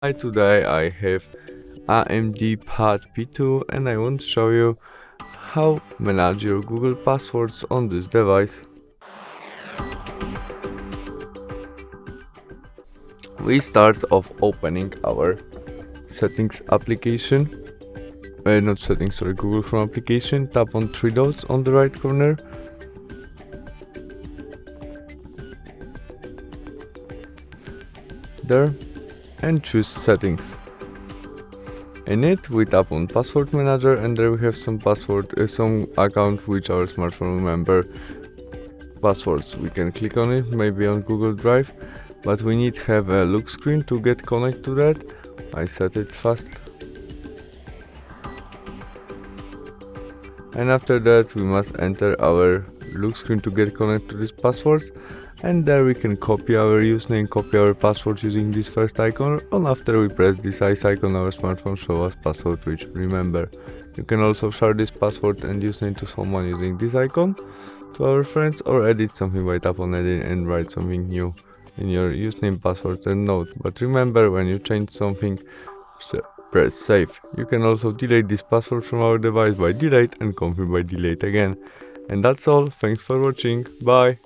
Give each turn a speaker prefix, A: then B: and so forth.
A: Hi, today I have AGM Pad P2 and I want to show you how manage your Google passwords on this device. We start off opening our settings application, not settings, sorry, Google Chrome application. Tap on three dots on the right corner. There, and choose settings. In it, we tap on password manager and there we have some account which our smartphone remember passwords. We can click on it, maybe on Google Drive, but we need to have a look screen to get connected to that. I set it fast. And after that we must enter our look screen to get connected to these passwords, and there we can copy our username, copy our password using this first icon, and after we press this ice icon our smartphone shows us password which remember. You can also share this password and username to someone using this icon, to our friends, or edit something by tap on edit and write something new in your username, password and note. But remember, when you change something, press save. You can also delete this password from our device by delete and confirm by delete again. And that's all. Thanks for watching. Bye.